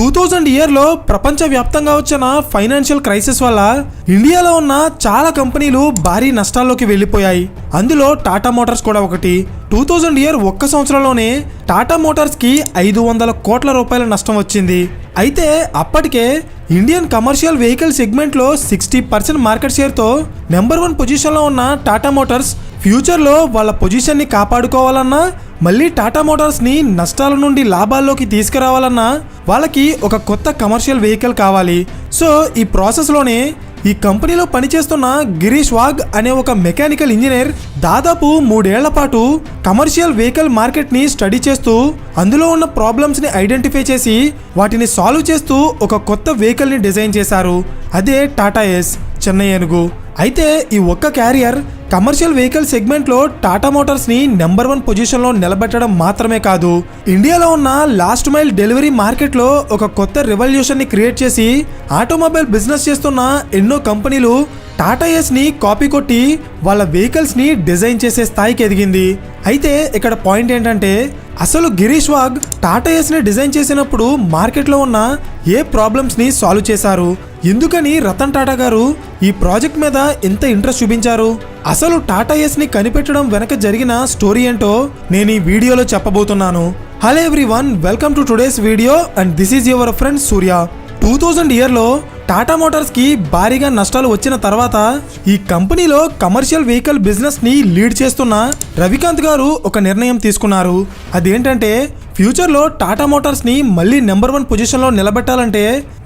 2000 ఇయర్లో ప్రపంచవ్యాప్తంగా వచ్చిన ఫైనాన్షియల్ క్రైసిస్ వల్ల ఇండియాలో ఉన్న చాలా కంపెనీలు భారీ నష్టాల్లోకి వెళ్ళిపోయాయి. అందులో టాటా మోటార్స్ కూడా ఒకటి. 2000 ఇయర్ ఒక్క సంవత్సరంలోనే టాటా మోటార్స్కి 500 కోట్ల రూపాయల నష్టం వచ్చింది. అయితే అప్పటికే ఇండియన్ కమర్షియల్ వెహికల్ సెగ్మెంట్లో 60% మార్కెట్ షేర్తో నెంబర్ 1 పొజిషన్లో ఉన్న టాటా మోటార్స్ ఫ్యూచర్లో వాళ్ళ పొజిషన్ని కాపాడుకోవాలన్నా, మళ్ళీ టాటా మోటార్స్ని నష్టాల నుండి లాభాల్లోకి తీసుకురావాలన్నా వాళ్ళకి ఒక కొత్త కమర్షియల్ వెహికల్ కావాలి. సో ఈ ప్రాసెస్లోనే ఈ కంపెనీలో పనిచేస్తున్న గిరీష్ వాగ్ అనే ఒక మెకానికల్ ఇంజనీర్ దాదాపు 3 ఏళ్ల పాటు కమర్షియల్ వెహికల్ మార్కెట్ని స్టడీ చేస్తూ అందులో ఉన్న ప్రాబ్లమ్స్ని ఐడెంటిఫై చేసి వాటిని సాల్వ్ చేస్తూ ఒక కొత్త వెహికల్ని డిజైన్ చేశారు. అదే టాటా ఏస్ చెన్నై ఏనుగు. అయితే ఈ ఒక్క క్యారియర్ కమర్షియల్ వెహికల్ సెగ్మెంట్లో టాటా మోటార్స్ని నెంబర్ 1 పొజిషన్లో నిలబెట్టడం మాత్రమే కాదు, ఇండియాలో ఉన్న లాస్ట్ మైల్ డెలివరీ మార్కెట్లో ఒక కొత్త రెవల్యూషన్ని క్రియేట్ చేసి ఆటోమొబైల్ బిజినెస్ చేస్తున్న ఎన్నో కంపెనీలు టాటా ఏస్ని కాపీ కొట్టి వాళ్ళ వెహికల్స్ని డిజైన్ చేసే స్థాయికి ఎదిగింది. అయితే ఇక్కడ పాయింట్ ఏంటంటే, అసలు గిరీష్ వాగ్ టాటా ఏస్ని డిజైన్ చేసినప్పుడు మార్కెట్లో ఉన్న ఏ ప్రాబ్లమ్స్ని సాల్వ్ చేశారు, ఎందుకని రతన్ టాటా గారు ఈ ప్రాజెక్ట్ మీద ఎంత ఇంట్రెస్ట్ చూపించారు, అసలు టాటా ఏస్ని కనిపెట్టడం వెనక జరిగిన స్టోరీ ఏంటో నేను ఈ వీడియోలో చెప్పబోతున్నాను. Hello everyone, welcome to today's video and this is your friend Surya. 2000 ఇయర్లో టాటా మోటార్స్కి భారీగా నష్టాలు వచ్చిన తర్వాత ఈ కంపెనీలో కమర్షియల్ వెహికల్ బిజినెస్ని లీడ్ చేస్తున్న రవికాంత్ గారు ఒక నిర్ణయం తీసుకున్నారు. అదేంటంటే, ఫ్యూచర్లో టాటా మోటార్స్ని మళ్ళీ నెంబర్ 1 పొజిషన్లో నిలబెట్టాలంటే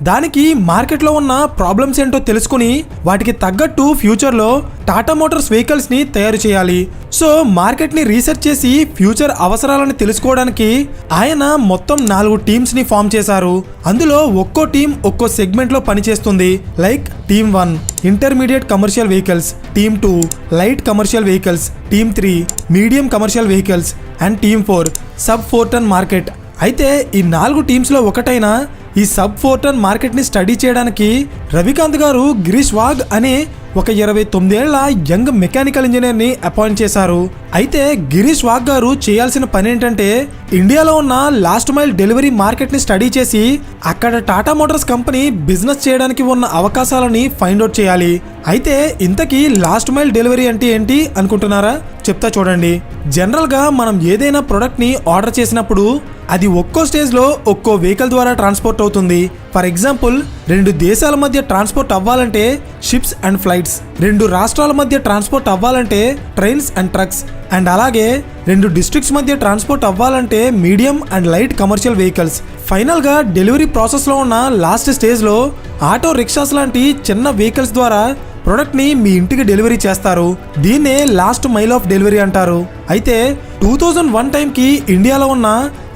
దానికి మార్కెట్లో ఉన్న ప్రాబ్లమ్స్ ఏంటో తెలుసుకుని వాటికి తగ్గట్టు ఫ్యూచర్లో టాటా మోటార్స్ వెహికల్స్ని తయారు చేయాలి. సో మార్కెట్ని రీసెర్చ్ చేసి ఫ్యూచర్ అవసరాలను తెలుసుకోవడానికి ఆయన మొత్తం 4 టీమ్స్ని ఫామ్ చేశారు. అందులో ఒక్కో టీం ఒక్కో సెగ్మెంట్లో పనిచేస్తుంది. Like team 1 intermediate commercial vehicles, team 2 light commercial vehicles, team 3 medium commercial vehicles and team 4 sub 4 ton market. అయితే ఈ 4 టీమ్స్లో ఒకటైన ఈ సబ్ 4 టన్ మార్కెట్ని స్టడీ చేయడానికి రవికాంత్ గారు గిరీష్ వాగ్ అనే ఒక 29 ఏళ్ల యంగ్ మెకానికల్ ఇంజనీర్ని అపాయింట్ చేశారు. అయితే గిరీష్ వాగ్ గారు చేయాల్సిన పని ఏంటంటే, ఇండియాలో ఉన్న లాస్ట్ మైల్ డెలివరీ మార్కెట్ని స్టడీ చేసి అక్కడ టాటా మోటార్స్ కంపెనీ బిజినెస్ చేయడానికి ఉన్న అవకాశాలని ఫైండ్ అవుట్ చేయాలి. అయితే ఇంతకీ లాస్ట్ మైల్ డెలివరీ అంటే ఏంటి అనుకుంటున్నారా? చెప్తా చూడండి. జనరల్గా మనం ఏదైనా ప్రొడక్ట్ని ఆర్డర్ చేసినప్పుడు అది ఒక్కో స్టేజ్లో ఒక్కో వెహికల్ ద్వారా ట్రాన్స్పోర్ట్ అవుతుంది. ఫర్ ఎగ్జాంపుల్, 2 దేశాల మధ్య ట్రాన్స్పోర్ట్ అవ్వాలంటే షిప్స్ అండ్ ఫ్లైట్స్, 2 రాష్ట్రాల మధ్య ట్రాన్స్పోర్ట్ అవ్వాలంటే ట్రైన్స్ అండ్ ట్రక్స్, అండ్ అలాగే 2 డిస్ట్రిక్ట్స్ మధ్య ట్రాన్స్పోర్ట్ అవ్వాలంటే medium and light commercial vehicles. ఫైనల్గా డెలివరీ ప్రాసెస్లో ఉన్న లాస్ట్ స్టేజ్లో ఆటో రిక్షాస్ లాంటి చిన్న వెహికల్స్ ద్వారా ప్రొడక్ట్ని మీ ఇంటికి డెలివరీ చేస్తారు. దీన్నే లాస్ట్ మైల్ ఆఫ్ డెలివరీ అంటారు. అయితే 2001 టైంకి ఇండియాలో ఉన్న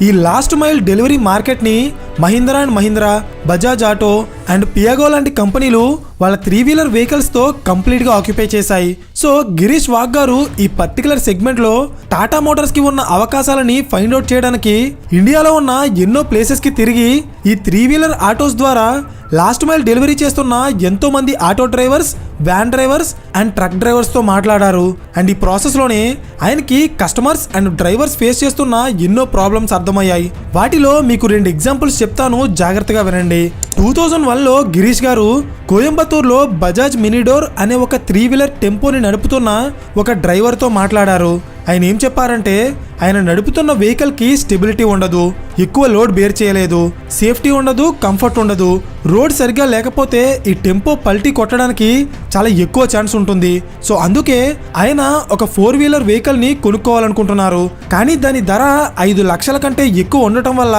ఈ లాస్ట్ మైల్ డెలివరీ మార్కెట్ని Mahindra and Mahindra, Bajaj auto and Piaggio లాంటి కంపెనీలు వాళ్ళ 3 వీలర్ వెహికల్స్తో కంప్లీట్గా ఆక్యుపై చేశాయి. సో గిరీష్ వాగ్ గారు ఈ పర్టికులర్ సెగ్మెంట్లో టాటా మోటార్స్కి ఉన్న అవకాశాలని ఫైండ్ అవుట్ చేయడానికి ఇండియాలో ఉన్న ఎన్నో ప్లేసెస్కి తిరిగి ఈ 3 వీలర్ ఆటోస్ ద్వారా లాస్ట్ మైల్ డెలివరీ చేస్తున్న ఎంతో మంది auto drivers, van drivers and truck డ్రైవర్స్తో మాట్లాడారు. అండ్ ఈ ప్రాసెస్లోనే ఆయనకి కస్టమర్స్ అండ్ డ్రైవర్స్ ఫేస్ చేస్తున్న ఎన్నో ప్రాబ్లమ్స్ అర్థమయ్యాయి. వాటిలో మీకు 2 ఎగ్జాంపుల్స్ చెప్తాను, జాగ్రత్తగా వినండి. 2001లో గిరీష్ గారు కోయంబత్తూర్లో బజాజ్ మినీడోర్ అనే ఒక 3 వీలర్ టెంపోని నడుపుతున్న ఒక డ్రైవర్తో మాట్లాడారు. ఆయన ఏం చెప్పారంటే, ఆయన నడుపుతున్న వెహికల్కి స్టెబిలిటీ ఉండదు, ఎక్కువ లోడ్ బేర్ చేయలేదు, సేఫ్టీ ఉండదు, కంఫర్ట్ ఉండదు, రోడ్ సరిగ్గా లేకపోతే ఈ టెంపో పల్టీ కొట్టడానికి చాలా ఎక్కువ ఛాన్స్ ఉంటుంది. సో అందుకే ఆయన ఒక 4 వీలర్ వెహికల్ని కొనుక్కోవాలనుకుంటున్నారు. కానీ దాని ధర 5 లక్షల కంటే ఎక్కువ ఉండటం వల్ల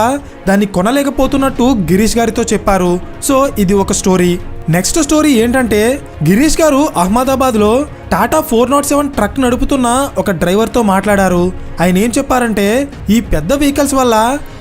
దాన్ని కొనలేకపోతున్నట్టు గిరీష్ గారితో చెప్పారు. సో ఇది ఒక స్టోరీ. నెక్స్ట్ స్టోరీ ఏంటంటే, గిరీష్ గారు అహ్మదాబాద్లో టాటా 407 ట్రక్ నడుపుతున్న ఒక డ్రైవర్తో మాట్లాడారు. ఆయన ఏం చెప్పారంటే, ఈ పెద్ద వెహికల్స్ వల్ల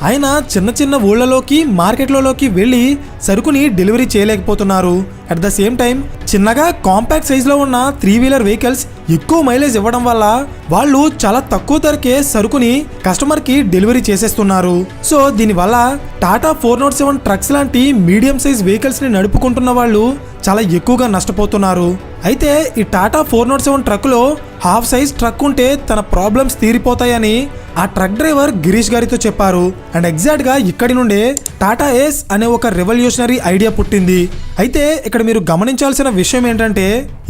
ఆయన చిన్న చిన్న ఊళ్ళలోకి, మార్కెట్లలోకి వెళ్ళి సరుకుని డెలివరీ చేయలేకపోతున్నారు. అట్ ద సేమ్ టైం చిన్నగా కాంపాక్ట్ సైజ్లో ఉన్న 3 వీలర్ వెహికల్స్ ఎక్కువ మైలేజ్ ఇవ్వడం వల్ల వాళ్ళు చాలా తక్కువ ధరకే సరుకుని కస్టమర్కి డెలివరీ చేసేస్తున్నారు. సో దీనివల్ల టాటా 407 ట్రక్స్ లాంటి మీడియం సైజ్ వెహికల్స్ని నడుపుకుంటున్న వాళ్ళు చాలా ఎక్కువగా నష్టపోతున్నారు. అయితే ఈ టాటా 407 ట్రక్లో హాఫ్ సైజ్ ట్రక్ ఉంటే తన ప్రాబ్లమ్స్ తీరిపోతాయని ఆ ట్రక్ డ్రైవర్ గిరీష్ గారితో చెప్పారు. అండ్ ఎగ్జాక్ట్గా ఇక్కడి నుండే టాటా ఏస్ అనే ఒక రెవల్యూషనరీ ఐడియా పుట్టింది. అయితే ఇక్కడ మీరు గమనించాల్సిన విషయం ఏంటంటే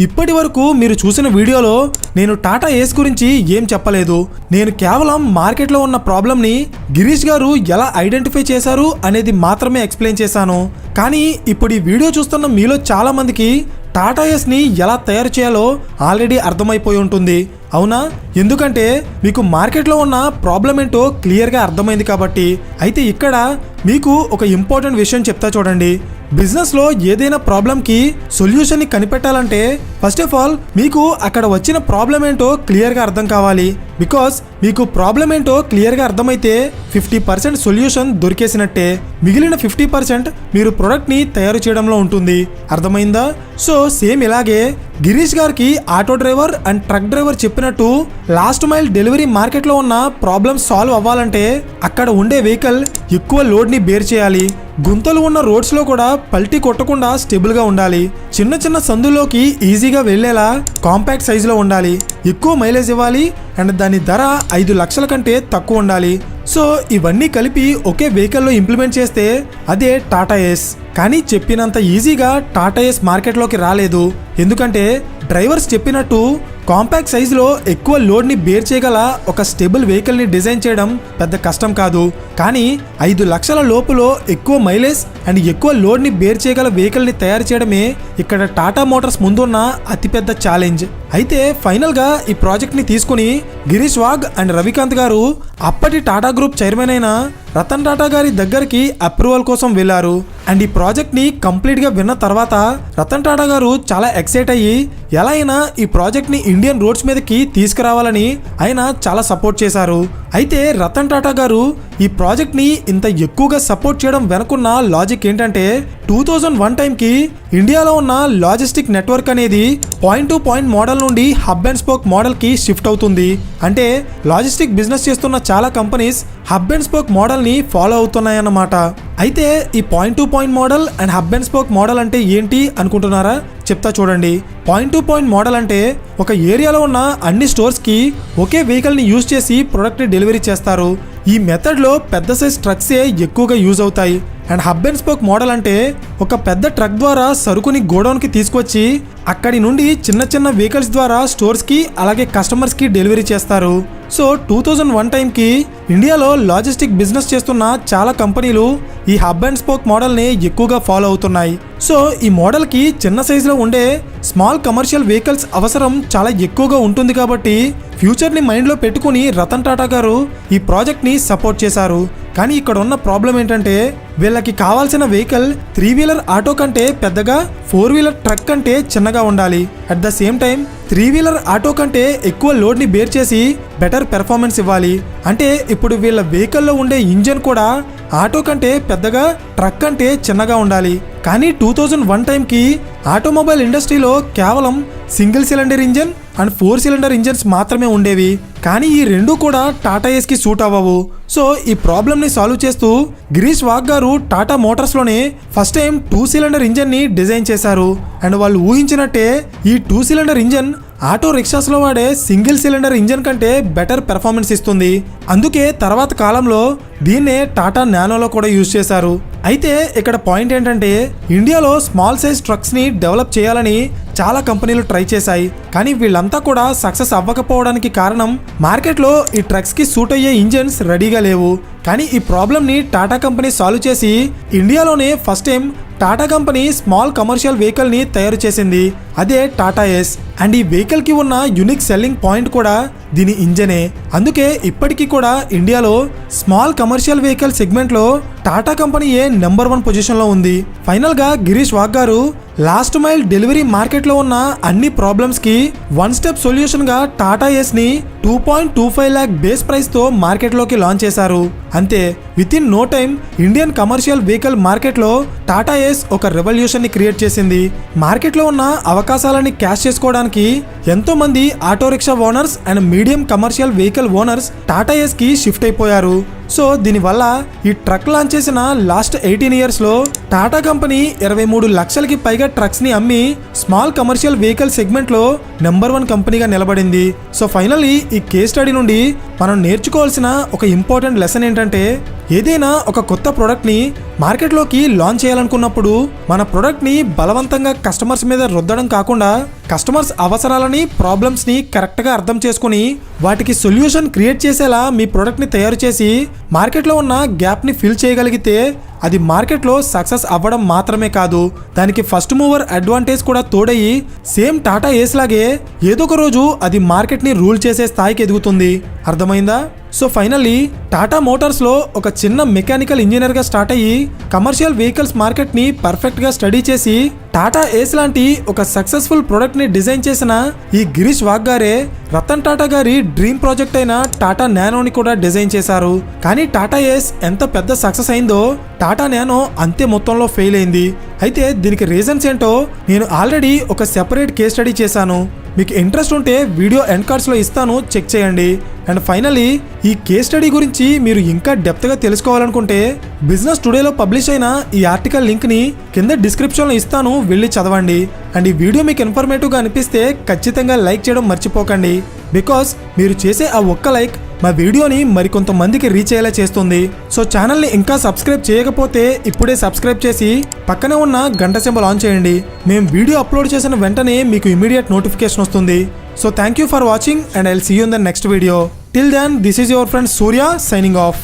ఇప్పటి వరకు మీరు చూసిన వీడియోలో నేను టాటా ఏస్ గురించి ఏం చెప్పలేదు. నేను కేవలం మార్కెట్లో ఉన్న ప్రాబ్లమ్ని గిరీష్ గారు ఎలా ఐడెంటిఫై చేశారు అనేది మాత్రమే ఎక్స్ప్లెయిన్ చేశాను. కానీ ఇప్పుడు ఈ వీడియో చూస్తున్న మీలో చాలా మందికి టాటా ఏస్ని ఎలా తయారు చేయాలో ఆల్రెడీ అర్థమైపోయి ఉంటుంది, అవునా? ఎందుకంటే మీకు మార్కెట్లో ఉన్న ప్రాబ్లం ఏంటో క్లియర్గా అర్థమైంది కాబట్టి. అయితే ఇక్కడ మీకు ఒక ఇంపార్టెంట్ విషయం చెప్తా చూడండి. బిజినెస్లో ఏదైనా ప్రాబ్లంకి సొల్యూషన్ని కనిపెట్టాలంటే ఫస్ట్ ఆఫ్ ఆల్ మీకు అక్కడ వచ్చిన ప్రాబ్లం ఏంటో క్లియర్గా అర్థం కావాలి. బికాస్ మీకు ప్రాబ్లం ఏంటో క్లియర్గా అర్థమైతే 50% సొల్యూషన్ దొరికేసినట్టే. మిగిలిన 50% మీరు ప్రొడక్ట్ని తయారు చేయడంలో ఉంటుంది. అర్థమైందా? సో సేమ్ ఇలాగే గిరీష్ గారికి auto driver and truck driver చెప్పినట్టు లాస్ట్ మైల్ డెలివరీ మార్కెట్లో ఉన్న ప్రాబ్లమ్స్ సాల్వ్ అవ్వాలంటే అక్కడ ఉండే వెహికల్ ఎక్కువ లోడ్ని బేర్ చేయాలి. గుంతలు ఉన్న రోడ్స్లో కూడా పల్టీ కొట్టకుండా స్టేబుల్గా ఉండాలి. చిన్న చిన్న సందుల్లోకి ఈజీగా వెళ్ళేలా కాంపాక్ట్ సైజులో ఉండాలి. ఎక్కువ మైలేజ్ ఇవ్వాలి అండ్ దాని ధర 5 లక్షల కంటే తక్కువ ఉండాలి. సో ఇవన్నీ కలిపి ఒకే వెహికల్లో ఇంప్లిమెంట్ చేస్తే అదే టాటా ఏస్. కానీ చెప్పినంత ఈజీగా టాటా ఏస్ మార్కెట్లోకి రాలేదు. ఎందుకంటే డ్రైవర్స్ చెప్పినట్టు కాంపాక్ట్ సైజులో ఎక్కువ లోడ్ని బేర్ చేయగల ఒక స్టేబుల్ వెహికల్ని డిజైన్ చేయడం పెద్ద కష్టం కాదు. కానీ 5 లక్షల లోపులో ఎక్కువ మైలేజ్ అండ్ ఎక్కువ లోడ్ని బేర్ చేయగల వెహికల్ని తయారు చేయడమే ఇక్కడ టాటా మోటార్స్ ముందున్న అతిపెద్ద ఛాలెంజ్. అయితే ఫైనల్గా ఈ ప్రాజెక్ట్ని తీసుకుని గిరీష్ వాగ్ అండ్ రవికాంత్ గారు అప్పటి టాటా గ్రూప్ చైర్మన్ అయిన రతన్ టాటా గారి దగ్గరికి అప్రూవల్ కోసం వెళ్ళారు. అండ్ ఈ ప్రాజెక్ట్ని కంప్లీట్గా విన్న తర్వాత రతన్ టాటా గారు చాలా ఎక్సైట్ అయ్యి ఎలా అయినా ఈ ప్రాజెక్ట్ని ఇండియన్ రోడ్స్ మీదకి తీసుకురావాలని ఆయన చాలా సపోర్ట్ చేశారు. అయితే రతన్ టాటా గారు ఈ ప్రాజెక్ట్ని ఇంత ఎక్కువగా సపోర్ట్ చేయడం వెనుకున్న లాజిక్ ఏంటంటే 2001 టైంకి ఇండియాలో ఉన్న లాజిస్టిక్ నెట్వర్క్ అనేది పాయింట్ టు పాయింట్ మోడల్ నుండి హబ్ అండ్ స్పోక్ మోడల్కి షిఫ్ట్ అవుతుంది. అంటే లాజిస్టిక్ బిజినెస్ చేస్తున్న చాలా కంపెనీస్ హబ్ అండ్ స్పోక్ మోడల్ని ఫాలో అవుతున్నాయన్నమాట. అయితే ఈ point to point model and hub and spoke model అంటే ఏంటి అనుకుంటున్నారా? చెప్తా చూడండి. పాయింట్ టు పాయింట్ మోడల్ అంటే ఒక ఏరియాలో ఉన్న అన్ని స్టోర్స్కి ఒకే వెహికల్ని యూజ్ చేసి ప్రొడక్ట్ని డెలివరీ చేస్తారు. ఈ మెథడ్లో పెద్ద సైజ్ ట్రక్సే ఎక్కువగా యూజ్ అవుతాయి. And hub and spoke model అంటే ఒక పెద్ద ట్రక్ ద్వారా సరుకుని గోడౌన్కి తీసుకొచ్చి అక్కడి నుండి చిన్న చిన్న వెహికల్స్ ద్వారా స్టోర్స్కి అలాగే కస్టమర్స్కి డెలివరీ చేస్తారు. సో 2001 టైంకి ఇండియాలో లాజిస్టిక్ బిజినెస్ చేస్తున్న చాలా కంపెనీలు ఈ హబ్ అండ్ స్పోక్ మోడల్ని ఎక్కువగా ఫాలో అవుతున్నాయి. సో ఈ మోడల్కి చిన్న సైజులో ఉండే స్మాల్ కమర్షియల్ వెహికల్స్ అవసరం చాలా ఎక్కువగా ఉంటుంది కాబట్టి ఫ్యూచర్ని మైండ్లో పెట్టుకుని రతన్ టాటా గారు ఈ ప్రాజెక్ట్ని సపోర్ట్ చేశారు. కానీ ఇక్కడ ఉన్న ప్రాబ్లం ఏంటంటే వీళ్ళకి కావాల్సిన వెహికల్ 3 వీలర్ ఆటో కంటే పెద్దగా 4 వీలర్ ట్రక్ కంటే చిన్నగా ఉండాలి. At the same time 3 wheeler auto కంటే ఎక్కువ లోడ్ని బేర్ చేసి బెటర్ పెర్ఫార్మెన్స్ ఇవ్వాలి. అంటే ఇప్పుడు వీళ్ళ వెహికల్లో ఉండే ఇంజన్ కూడా ఆటో కంటే పెద్దగా ట్రక్ కంటే చిన్నగా ఉండాలి. కానీ 2001 టైంకి ఆటోమొబైల్ ఇండస్ట్రీలో కేవలం single cylinder engine and 4 cylinder engines మాత్రమే ఉండేవి. కానీ ఈ రెండు కూడా టాటా ఏస్కి సూట్ అవ్వవు. సో ఈ ప్రాబ్లమ్ని సాల్వ్ చేస్తూ గిరీష్ వాగ్ గారు టాటా మోటార్స్లోనే ఫస్ట్ టైం 2 సిలిండర్ ఇంజన్ని డిజైన్ చేశారు. అండ్ వాళ్ళు ఊహించినట్టే ఈ 2 సిలిండర్ ఇంజన్ ఆటో రిక్షాస్లో వాడే సింగిల్ సిలిండర్ ఇంజన్ కంటే బెటర్ పెర్ఫార్మెన్స్ ఇస్తుంది. అందుకే తర్వాత కాలంలో దీన్నే టాటా నానోలో కూడా యూజ్ చేశారు. అయితే ఇక్కడ పాయింట్ ఏంటంటే ఇండియాలో స్మాల్ సైజ్ ట్రక్స్ని డెవలప్ చేయాలని చాలా కంపెనీలు ట్రై చేశాయి. కానీ వీళ్ళంతా కూడా సక్సెస్ అవ్వకపోవడానికి కారణం మార్కెట్లో ఈ ట్రక్స్కి సూట్ అయ్యే ఇంజన్స్ రెడీగా లేవు. కానీ ఈ ప్రాబ్లమ్ని టాటా కంపెనీ సాల్వ్ చేసి ఇండియాలోనే first time Tata company small commercial వెహికల్ని తయారు చేసింది. అదే టాటా ఏస్. అండ్ ఈ వెహికల్కి ఉన్న యూనిక్ సెల్లింగ్ పాయింట్ కూడా దీని ఇంజనే. అందుకే ఇప్పటికీ కూడా ఇండియాలో స్మాల్ కమర్షియల్ వెహికల్ సెగ్మెంట్లో టాటా కంపెనీయే నెంబర్ 1 పొజిషన్లో ఉంది. ఫైనల్గా గిరీష్ వాగ్ గారు లాస్ట్ మైల్ డెలివరీ మార్కెట్లో ఉన్న అన్ని ప్రాబ్లమ్స్కి 1 స్టెప్ సొల్యూషన్గా టాటా ఏస్ని 2.25 lakh బేస్ ప్రైస్తో మార్కెట్లోకి లాంచ్ చేశారు. అంతే, within no time Indian commercial vehicle మార్కెట్లో టాటా ఏస్ ఒక రెవల్యూషన్ని క్రియేట్ చేసింది. మార్కెట్లో ఉన్న అవకాశాలని క్యాష్ చేసుకోవడానికి ఎంతో మంది auto rickshaw owners and medium commercial vehicle owners Tata Ace కి షిఫ్ట్ అయిపోయారు. సో దీనివల్ల ఈ ట్రక్ లాంచ్ చేసిన లాస్ట్ 18 years లో టాటా కంపెనీ 23 లక్షలకి పైగా ట్రక్స్ ని అమ్మి స్మాల్ కమర్షియల్ వెహికల్ సెగ్మెంట్ లో నెంబర్ 1 కంపెనీగా నిలబడింది. సో ఫైనల్లీ ఈ కేస్ స్టడీ నుండి మనం నేర్చుకోవాల్సిన ఒక ఇంపార్టెంట్ లెసన్ ఏంటంటే, ఏదైనా ఒక కొత్త ప్రోడక్ట్ ని మార్కెట్లోకి లాంచ్ చేయాలనుకున్నప్పుడు మన ప్రోడక్ట్ ని బలవంతంగా కస్టమర్స్ మీద రుద్దడం కాకుండా కస్టమర్స్ అవసరాలని ప్రాబ్లమ్స్ ని కరెక్ట్ గా అర్థం చేసుకుని వాటికి సొల్యూషన్ క్రియేట్ చేసేలా మీ ప్రోడక్ట్ ని తయారు చేసి మార్కెట్లో ఉన్న గ్యాప్ ని ఫిల్ చేయగలిగితే అది మార్కెట్లో సక్సెస్ అవ్వడం మాత్రమే కాదు, దానికి ఫస్ట్ మూవర్ అడ్వాంటేజ్ కూడా తోడయి సేమ్ టాటా ఏస్ లాగే ఏదో ఒక రోజు అది మార్కెట్ ని రూల్ చేసే స్థాయికి ఎదుగుతుంది. అర్థమైందా? సో ఫైనల్లీ టాటా మోటార్స్ లో ఒక చిన్న మెకానికల్ ఇంజనీర్ గా స్టార్ట్ అయ్యి కమర్షియల్ వెహికల్స్ మార్కెట్ ని పర్ఫెక్ట్ గా స్టడీ చేసి టాటా ఏస్ లాంటి ఒక సక్సెస్ఫుల్ ప్రొడక్ట్ ని డిజైన్ చేసిన ఈ గిరీష్ వాగ్ గారే రతన్ టాటా గారి డ్రీమ్ ప్రాజెక్ట్ అయిన టాటా నానోని కూడా డిజైన్ చేశారు. కానీ టాటా ఏస్ ఎంత పెద్ద సక్సెస్ అయిందో టాటా నానో అంతే మొత్తంలో ఫెయిల్ అయింది. అయితే దీనికి రీజన్స్ ఏంటో నేను ఆల్రెడీ ఒక సెపరేట్ కేస్ స్టడీ చేశాను. మీకు ఇంట్రెస్ట్ ఉంటే వీడియో ఎండ్ కార్డ్స్లో ఇస్తాను, చెక్ చేయండి. అండ్ ఫైనల్లీ ఈ కేస్ స్టడీ గురించి మీరు ఇంకా డెప్త్గా తెలుసుకోవాలనుకుంటే బిజినెస్ టుడేలో పబ్లిష్ అయిన ఈ ఆర్టికల్ లింక్ని కింద డిస్క్రిప్షన్లో ఇస్తాను, వెళ్ళి చదవండి. అండ్ ఈ వీడియో మీకు ఇన్ఫర్మేటివ్గా అనిపిస్తే ఖచ్చితంగా లైక్ చేయడం మర్చిపోకండి. బికాస్ మీరు చేసే ఆ ఒక్క లైక్ మా వీడియోని మరికొంతమందికి రీచ్ అయ్యేలా చేస్తుంది. సో ఛానల్ని ఇంకా సబ్స్క్రైబ్ చేయకపోతే ఇప్పుడే సబ్స్క్రైబ్ చేసి పక్కనే ఉన్న గంట సింబల్ ఆన్ చేయండి. మేము వీడియో అప్లోడ్ చేసిన వెంటనే మీకు ఇమీడియట్ నోటిఫికేషన్ వస్తుంది. So thank you for watching and I'll see you in the next video. Till then, this is your friend Surya signing off.